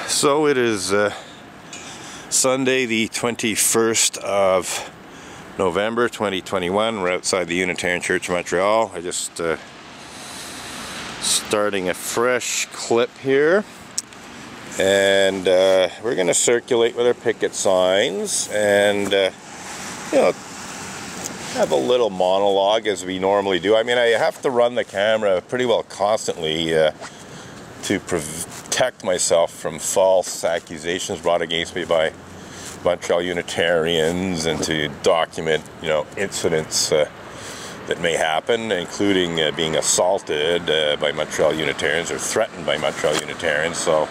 So it is Sunday the 21st of November 2021. We're outside the Unitarian Church of Montreal. I just starting a fresh clip here, and we're going to circulate with our picket signs and have a little monologue as we normally do. I mean, I have to run the camera pretty well constantly to protect myself from false accusations brought against me by Montreal Unitarians, and to document, incidents that may happen, including being assaulted by Montreal Unitarians or threatened by Montreal Unitarians. So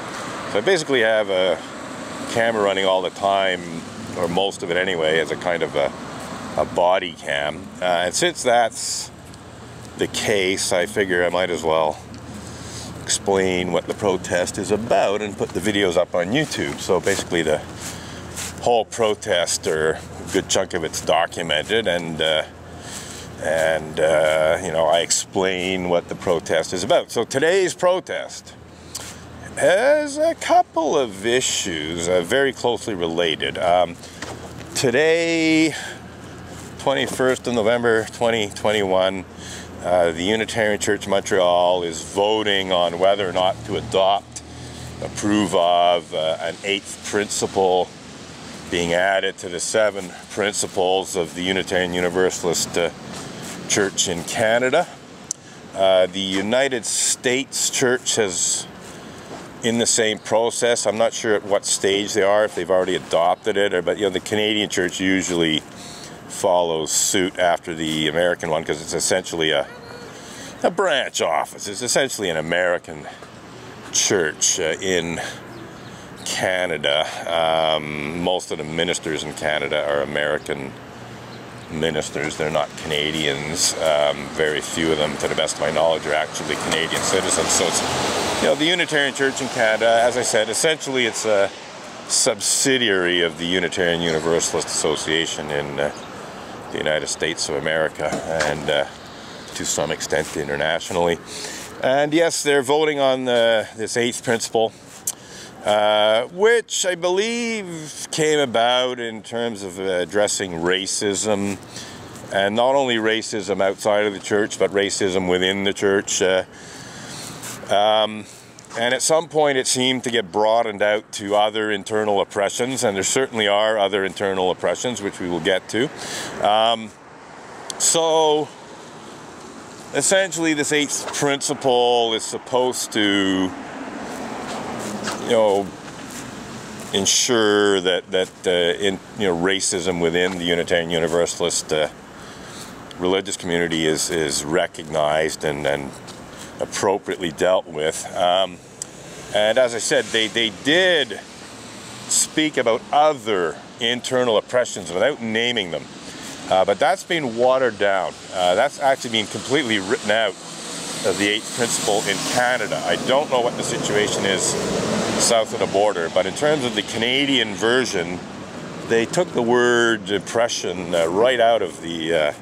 I basically have a camera running all the time, or most of it anyway, as a kind of a body cam. And since that's the case, I figure I might as well explain what the protest is about and put the videos up on YouTube. So basically the whole protest, or a good chunk of it's documented, and I explain what the protest is about. So today's protest has a couple of issues very closely related. Today, 21st of November 2021, the Unitarian Church of Montreal is voting on whether or not to approve of an 8th principle being added to the 7 principles of the Unitarian Universalist Church in Canada. The United States Church is in the same process. I'm not sure at what stage they are, if they've already adopted it, but the Canadian Church usually follows suit after the American one, because it's essentially a branch office. It's essentially an American church in Canada. Most of the ministers in Canada are American ministers. They're not Canadians. Very few of them, to the best of my knowledge, are actually Canadian citizens. So it's, the Unitarian Church in Canada, as I said, essentially it's a subsidiary of the Unitarian Universalist Association in the United States of America, and to some extent internationally. And yes, they're voting on this 8th principle, which I believe came about in terms of addressing racism, and not only racism outside of the church, but racism within the church. And at some point it seemed to get broadened out to other internal oppressions, and there certainly are other internal oppressions, which we will get to. So essentially this 8th principle is supposed to ensure that racism within the Unitarian Universalist religious community is recognized and appropriately dealt with. And as I said, they did speak about other internal oppressions without naming them, but that's been watered down. That's actually been completely written out of the 8th principle in Canada. I don't know what the situation is south of the border, but in terms of the Canadian version, they took the word oppression right out of the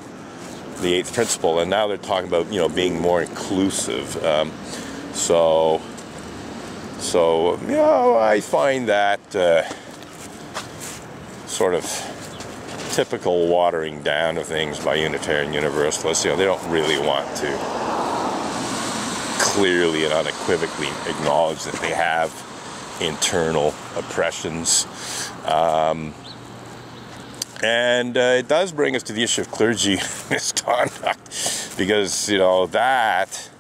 8th principle, and now they're talking about being more inclusive. So I find that sort of typical watering down of things by Unitarian Universalists. They don't really want to clearly and unequivocally acknowledge that they have internal oppressions. And it does bring us to the issue of clergy misconduct, because that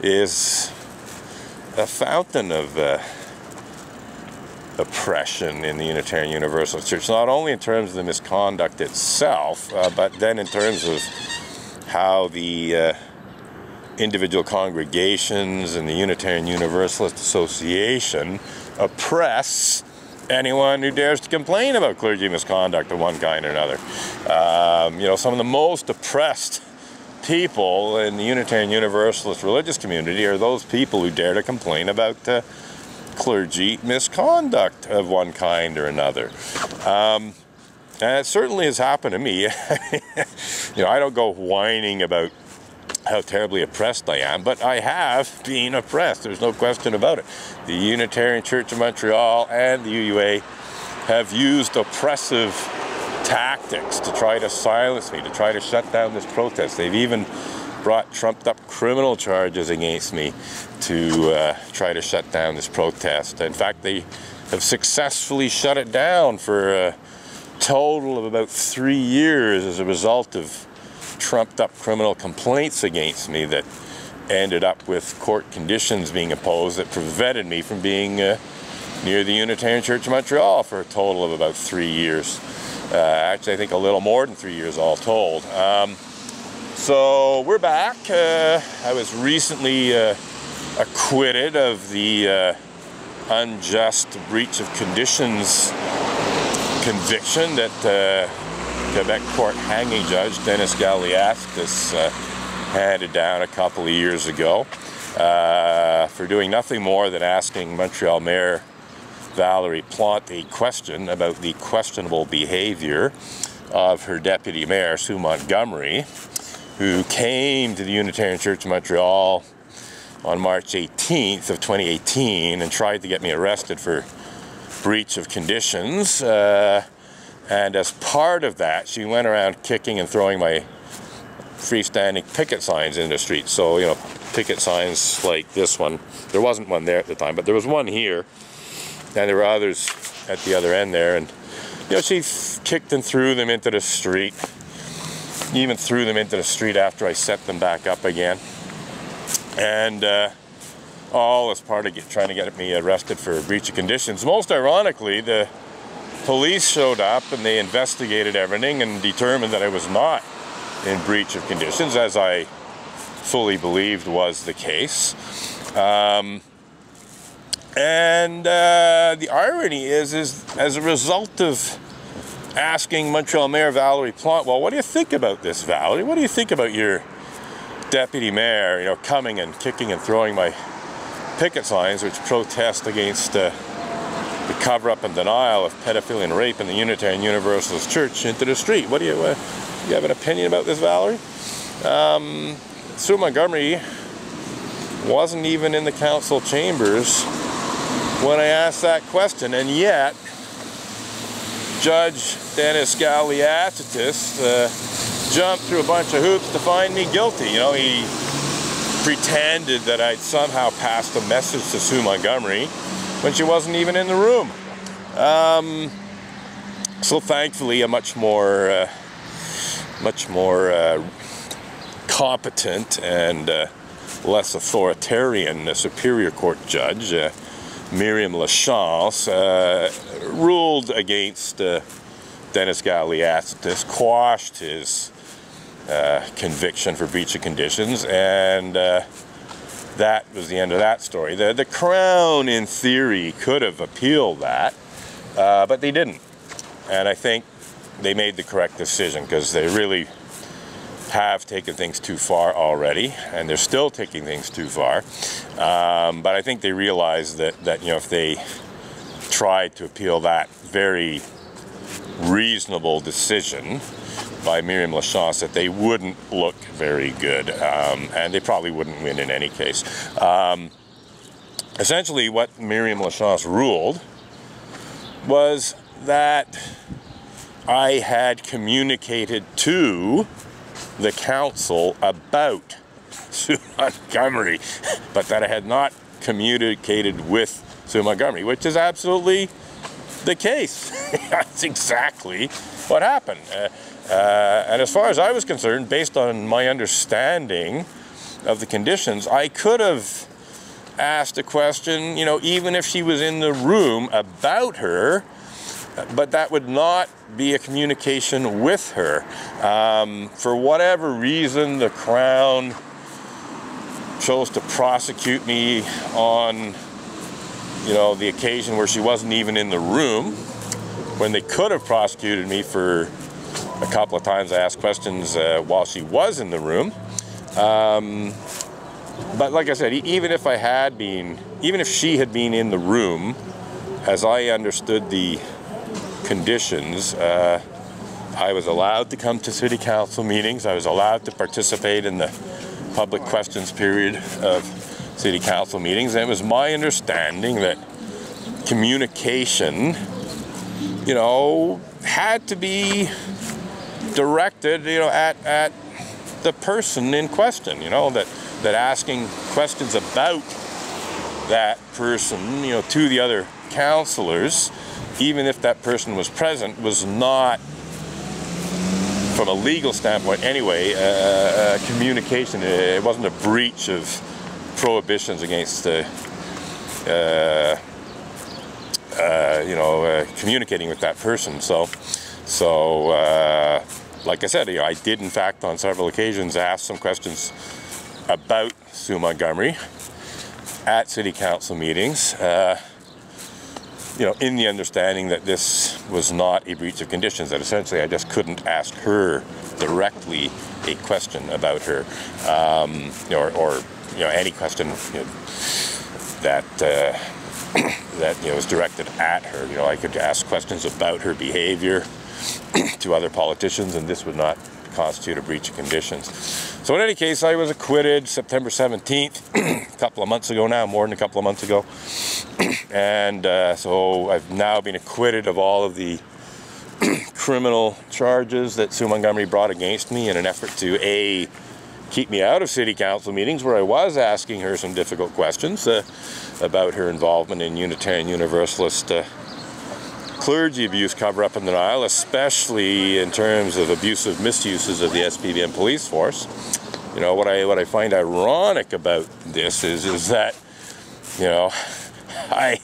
is a fountain of oppression in the Unitarian Universalist Church, not only in terms of the misconduct itself, but then in terms of how the individual congregations and the Unitarian Universalist Association oppress anyone who dares to complain about clergy misconduct of one kind or another. Some of the most oppressed people in the Unitarian Universalist religious community are those people who dare to complain about clergy misconduct of one kind or another. And it certainly has happened to me. I don't go whining about how terribly oppressed I am, but I have been oppressed. There's no question about it. The Unitarian Church of Montreal and the UUA have used oppressive tactics to try to silence me, to try to shut down this protest. They've even brought trumped-up criminal charges against me to try to shut down this protest. In fact, they have successfully shut it down for a total of about 3 years as a result of trumped-up criminal complaints against me that ended up with court conditions being imposed that prevented me from being near the Unitarian Church of Montreal for a total of about 3 years. Actually, I think a little more than 3 years all told. So we're back. I was recently acquitted of the unjust breach of conditions conviction that Quebec court hanging judge Dennis Galliastis handed down a couple of years ago for doing nothing more than asking Montreal Mayor Valerie Plante a question about the questionable behavior of her deputy mayor, Sue Montgomery, who came to the Unitarian Church of Montreal on March 18th of 2018 and tried to get me arrested for breach of conditions. And as part of that, she went around kicking and throwing my freestanding picket signs in the street. So, you know, picket signs like this one. There wasn't one there at the time, but there was one here. And there were others at the other end there. And, you know, she kicked and threw them into the street. Even threw them into the street after I set them back up again. And all as part of trying to get me arrested for breach of conditions. Most ironically, the police showed up and they investigated everything and determined that I was not in breach of conditions, as I fully believed was the case. And the irony is as a result of asking Montreal Mayor Valerie Plante, well, what do you think about this, Valerie? What do you think about your deputy mayor, you know, coming and kicking and throwing my picket signs, which protest against the cover-up and denial of pedophilia and rape in the Unitarian Universalist Church, into the street? What do you have an opinion about this, Valerie? Sue Montgomery wasn't even in the council chambers when I asked that question, and yet Judge Dennis Galliastis jumped through a bunch of hoops to find me guilty. You know, he pretended that I'd somehow passed a message to Sue Montgomery when she wasn't even in the room. So thankfully, a much more competent and less authoritarian Superior Court judge, Miriam Lachance, ruled against Dennis Galliastis, quashed his conviction for breach of conditions, and that was the end of that story. The Crown, in theory, could have appealed that, but they didn't. And I think they made the correct decision, because they really have taken things too far already, and they're still taking things too far. But I think they realized that you know, if they tried to appeal that very reasonable decision by Miriam Lachance, that they wouldn't look very good, and they probably wouldn't win in any case. Essentially, what Miriam Lachance ruled was that I had communicated to the council about Sue Montgomery, but that I had not communicated with Sue Montgomery, which is absolutely the case. That's exactly what happened. And as far as I was concerned, based on my understanding of the conditions, I could have asked a question, you know, even if she was in the room, about her, but that would not be a communication with her. For whatever reason, the Crown chose to prosecute me on, you know, the occasion where she wasn't even in the room, when they could have prosecuted me for a couple of times I asked questions while she was in the room. But like I said, even if she had been in the room, as I understood the conditions, I was allowed to come to city council meetings. I was allowed to participate in the public questions period of city council meetings, and it was my understanding that communication, you know, had to be directed, you know, at the person in question, you know, that asking questions about that person, you know, to the other councillors, even if that person was present, was not, from a legal standpoint anyway, communication. It wasn't a breach of prohibitions against communicating with that person. So like I said, you know, I did in fact on several occasions ask some questions about Sue Montgomery at city council meetings, you know, in the understanding that this was not a breach of conditions, that essentially I just couldn't ask her directly a question about her, or you know, any question, you know, that that, you know, was directed at her. You know, I could ask questions about her behavior to other politicians, and this would not constitute a breach of conditions. So in any case, I was acquitted September 17th, a couple of months ago now, more than a couple of months ago. And so I've now been acquitted of all of the criminal charges that Sue Montgomery brought against me in an effort to, A, keep me out of city council meetings where I was asking her some difficult questions about her involvement in Unitarian Universalist clergy abuse, cover-up, and denial, especially in terms of abusive misuses of the SPVM police force. You know, what I find ironic about this is that, you know, I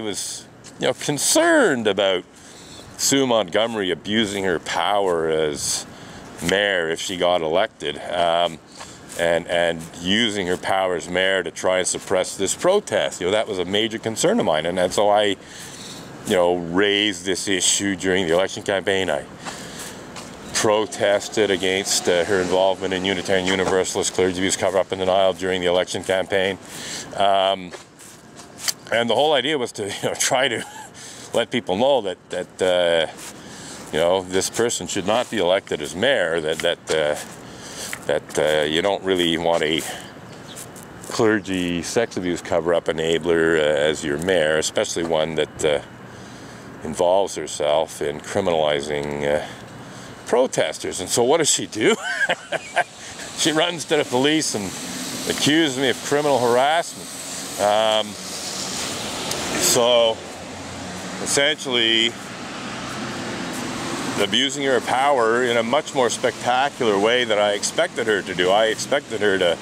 was, you know, concerned about Sue Montgomery abusing her power as mayor if she got elected, and using her power as mayor to try and suppress this protest. You know, that was a major concern of mine, and so I, you know, raised this issue during the election campaign. I protested against her involvement in Unitarian Universalist clergy abuse, cover-up, and denial during the election campaign. And the whole idea was to, you know, try to let people know that you know, this person should not be elected as mayor, that you don't really want a clergy sex abuse cover-up enabler as your mayor, especially one that involves herself in criminalizing protesters. And so what does she do? She runs to the police and accuses me of criminal harassment. So essentially abusing her power in a much more spectacular way than I expected her to do. I expected her to,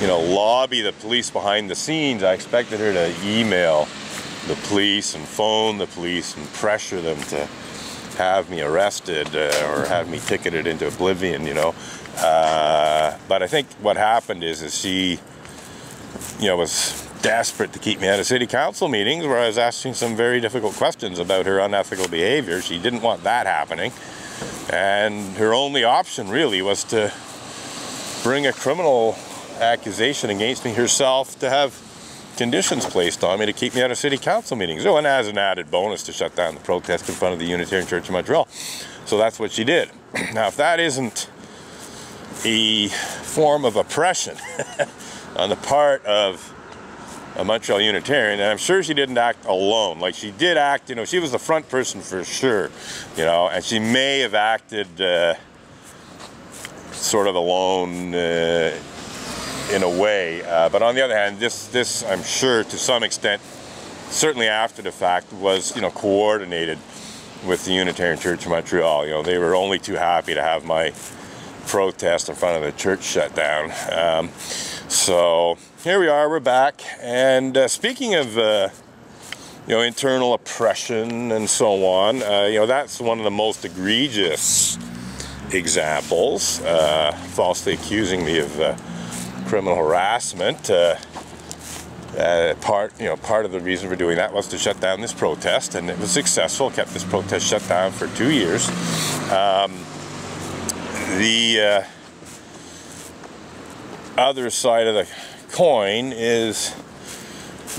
you know, lobby the police behind the scenes. I expected her to email the police and phone the police and pressure them to have me arrested or have me ticketed into oblivion, you know. But I think what happened is she, you know, was desperate to keep me out of city council meetings where I was asking some very difficult questions about her unethical behavior. She didn't want that happening, and her only option really was to bring a criminal accusation against me herself, to have conditions placed on me to keep me out of city council meetings. Oh, and as an added bonus, to shut down the protest in front of the Unitarian Church of Montreal. So that's what she did. Now, if that isn't a form of oppression on the part of a Montreal Unitarian, and I'm sure she didn't act alone. Like, she did act, you know, she was the front person for sure, you know, and she may have acted sort of alone in a way, but on the other hand, this I'm sure to some extent, certainly after the fact, was, you know, coordinated with the Unitarian Church of Montreal. You know, they were only too happy to have my protest in front of the church shut down. So here we are, we're back, and speaking of you know, internal oppression and so on, you know, that's one of the most egregious examples, falsely accusing me of criminal harassment. Part of the reason for doing that was to shut down this protest, and it was successful. Kept this protest shut down for 2 years. The other side of the coin is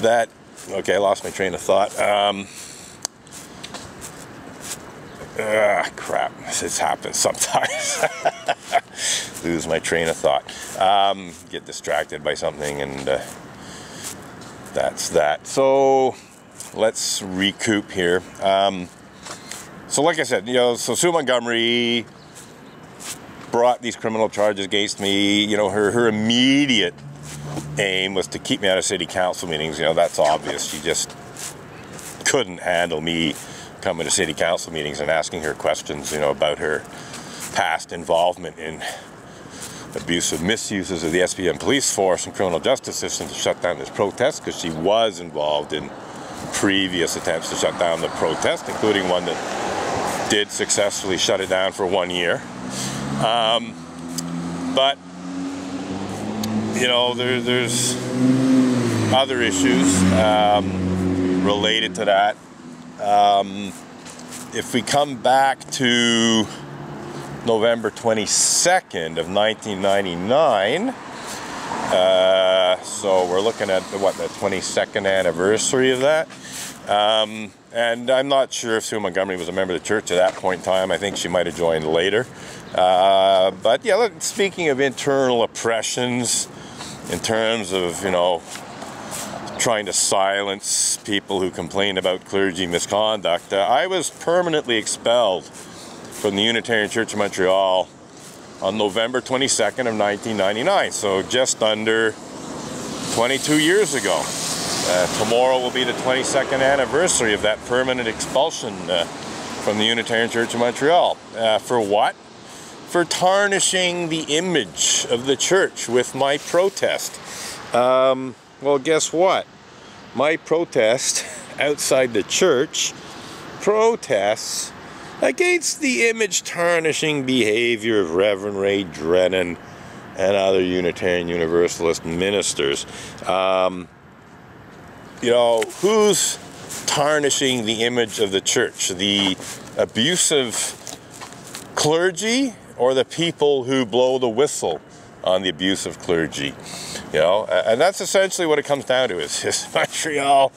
that, okay, I lost my train of thought. Crap, this happens sometimes. lose my train of thought. Get distracted by something, and that's that. So let's recoup here. So like I said, so Sue Montgomery brought these criminal charges against me. Her immediate aim was to keep me out of city council meetings. That's obvious. She just couldn't handle me coming to city council meetings and asking her questions, about her past involvement in abusive misuses of the SPM police force and criminal justice system to shut down this protest, because she was involved in previous attempts to shut down the protest, including one that did successfully shut it down for 1 year. But there's other issues related to that. If we come back to November 22nd of 1999, so we're looking at the 22nd anniversary of that. And I'm not sure if Sue Montgomery was a member of the church at that point in time. I think she might have joined later. But yeah, look, speaking of internal oppressions, in terms of, trying to silence people who complain about clergy misconduct, I was permanently expelled from the Unitarian Church of Montreal on November 22nd of 1999, so just under 22 years ago. Tomorrow will be the 22nd anniversary of that permanent expulsion from the Unitarian Church of Montreal. For what? For tarnishing the image of the church with my protest. Well, guess what? My protest outside the church protests against the image-tarnishing behavior of Reverend Ray Drennan and other Unitarian Universalist ministers. Who's tarnishing the image of the church? The abusive clergy or the people who blow the whistle on the abusive clergy? And that's essentially what it comes down to, is Montreal